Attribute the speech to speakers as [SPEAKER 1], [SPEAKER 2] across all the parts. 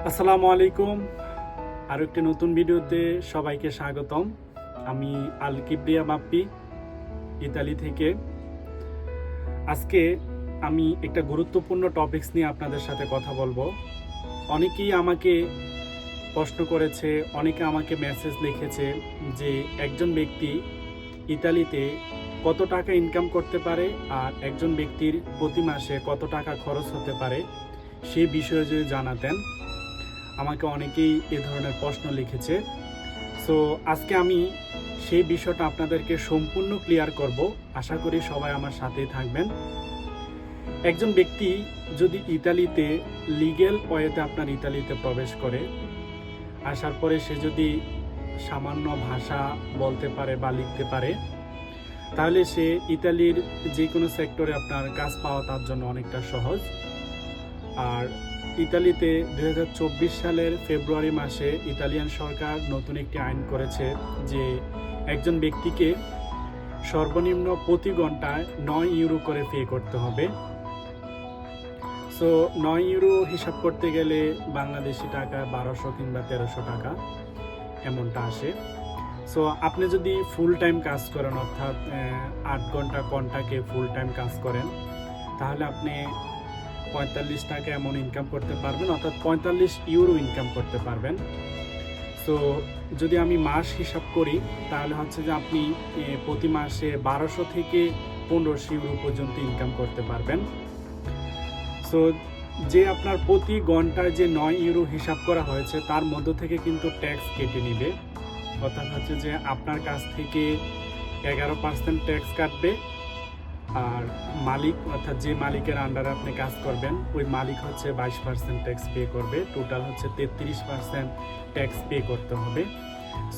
[SPEAKER 1] আসসালামু আলাইকুম। আরও একটি নতুন ভিডিওতে সবাইকে স্বাগতম। আমি আল কিবরিয়া বাপ্পি, ইতালি থেকে। আজকে আমি একটা গুরুত্বপূর্ণ টপিকস নিয়ে আপনাদের সাথে কথা বলবো। অনেকেই আমাকে প্রশ্ন করেছে, অনেকে আমাকে মেসেজ লিখেছে যে একজন ব্যক্তি ইতালিতে কত টাকা ইনকাম করতে পারে আর একজন ব্যক্তির প্রতি মাসে কত টাকা খরচ হতে পারে সেই বিষয়ে যদি জানাতেন। আমাকে অনেকেই এ ধরনের প্রশ্ন লিখেছে। সো আজকে আমি সেই বিষয়টা আপনাদেরকে সম্পূর্ণ ক্লিয়ার করব। আশা করি সবাই আমার সাথেই থাকবেন। একজন ব্যক্তি যদি ইতালিতে লিগ্যাল ওয়েতে আপনার ইতালিতে প্রবেশ করে, আসার পরে সে যদি সামান্য ভাষা বলতে পারে বা লিখতে পারে, তাহলে সে ইতালির যে কোনো সেক্টরে আপনার কাজ পাওয়া তার জন্য অনেকটা সহজ। আর ইতালিতে 2024 সালের ফেব্রুয়ারি মাসে ইতালিয়ান সরকার নতুন একটি আইন করেছে যে একজন ব্যক্তিকে সর্বনিম্ন প্রতি ঘন্টায় 9 ইউরো করে পে করতে হবে। সো 9 ইউরো হিসাব করতে গেলে বাংলাদেশি টাকা 1200 কিংবা 1300 টাকা এমনটা আসে। সো আপনি যদি ফুল টাইম কাজ করেন, অর্থাৎ 8 ঘন্টা কন্টাকে ফুল টাইম কাজ করেন, তাহলে আপনি 45 টাকা এমন ইনকাম করতে পারবেন, অর্থাৎ 45 ইউরো ইনকাম করতে পারবেন। সো যদি আমি মাস হিসাব করি তাহলে হচ্ছে যে আপনি প্রতি মাসে 1200 থেকে 1500 ইউরো পর্যন্ত ইনকাম করতে পারবেন। সো যে আপনার প্রতি ঘন্টায় যে 9 ইউরো হিসাব করা হয়েছে তার মধ্য থেকে কিন্তু ট্যাক্স কেটে নিবে, অর্থাৎ হচ্ছে যে আপনার কাছ থেকে 11% ট্যাক্স কাটবে। আর মালিক, অর্থাৎ যে মালিকের আন্ডারে আপনি কাজ করবেন ওই মালিক হচ্ছে 22% ট্যাক্স পে করবে। টোটাল হচ্ছে 33% ট্যাক্স পে করতে হবে।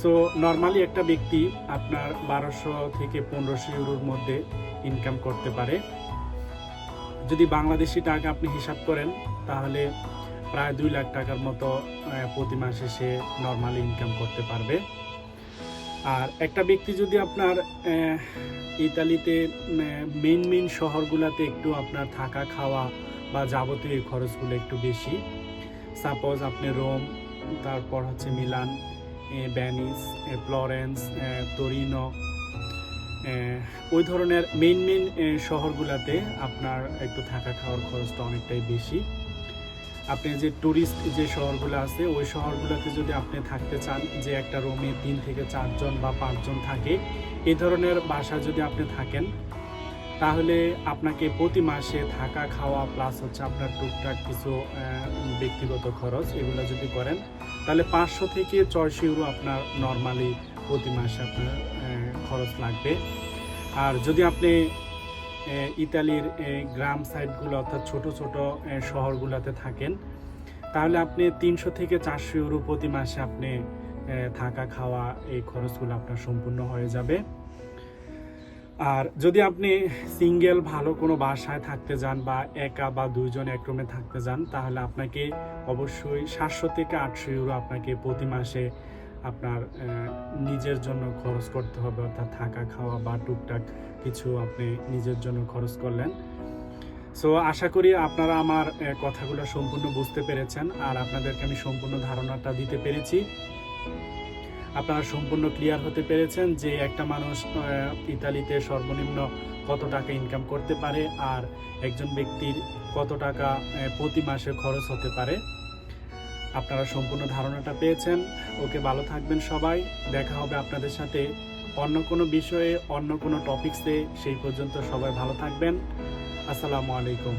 [SPEAKER 1] সো নর্মালি একটা ব্যক্তি আপনার 1200 থেকে 1500 ইউরোর মধ্যে ইনকাম করতে পারে। যদি বাংলাদেশি টাকা আপনি হিসাব করেন তাহলে প্রায় 2 লাখ টাকার মতো প্রতি মাসে সে নর্মালি ইনকাম করতে পারবে। আর একটা ব্যক্তি যদি আপনার ইতালিতে মেইন শহরগুলোতে একটু আপনার থাকা খাওয়া বা যাবতীয় খরচগুলো একটু বেশি, সাপোজ আপনি রোম, তারপর হচ্ছে মিলান, ভেনিস, ফ্লোরেন্স, তোরিনো, ওই ধরনের মেইন শহরগুলোতে আপনার একটু থাকা খাওয়ার খরচটা অনেকটাই বেশি। আপনি যে ট্যুরিস্ট যে শহরগুলো আছে ওই শহরগুলোতে যদি আপনি থাকতে চান, যে একটা রুমে 3 থেকে 4 জন বা 5 জন থাকে, এই ধরনের বাসা যদি আপনি থাকেন, তাহলে আপনাকে প্রতি মাসে থাকা খাওয়া প্লাস হচ্ছে আপনার টুকটাক কিছু ব্যক্তিগত খরচ এগুলো যদি করেন তাহলে 500 থেকে 600 ইউরো আপনার নর্মালি প্রতি মাসে আপনার খরচ লাগবে। আর যদি আপনি ইতালির গ্রাম সাইডগুলো, অর্থাৎ ছোট ছোট শহরগুলোতে থাকেন, তাহলে আপনি 300 থেকে 400 ইউরো প্রতি মাসে আপনি থাকা খাওয়া এই খরচগুলো আপনার সম্পূর্ণ হয়ে যাবে। আর যদি আপনি সিঙ্গেল ভালো কোনো বাসায় থাকতে যান বা একা বা 2 জন এক রুমে থাকতে যান, তাহলে আপনাকে অবশ্যই 700 থেকে 800 ইউরো আপনাকে প্রতি মাসে আপনার নিজের জন্য খরচ করতে হবে, অর্থাৎ থাকা খাওয়া বা টুকটাক কিছু আপনি নিজের জন্য খরচ করলেন। সো আশা করি আপনারা আমার কথাগুলো সম্পূর্ণ বুঝতে পেরেছেন আর আপনাদেরকে আমি সম্পূর্ণ ধারণাটা দিতে পেরেছি। আপনারা সম্পূর্ণ ক্লিয়ার হতে পেরেছেন যে একটা মানুষ ইতালিতে সর্বনিম্ন কত টাকা ইনকাম করতে পারে আর একজন ব্যক্তির কত টাকা প্রতি মাসে খরচ হতে পারে। আপনারা সম্পূর্ণ ধারণাটা পেয়েছেন। ওকে, ভালো থাকবেন সবাই। দেখা হবে আপনাদের সাথে অন্য কোনো বিষয়ে, অন্য কোনো টপিকসে। সেই পর্যন্ত সবাই ভালো থাকবেন। আসসালামু আলাইকুম।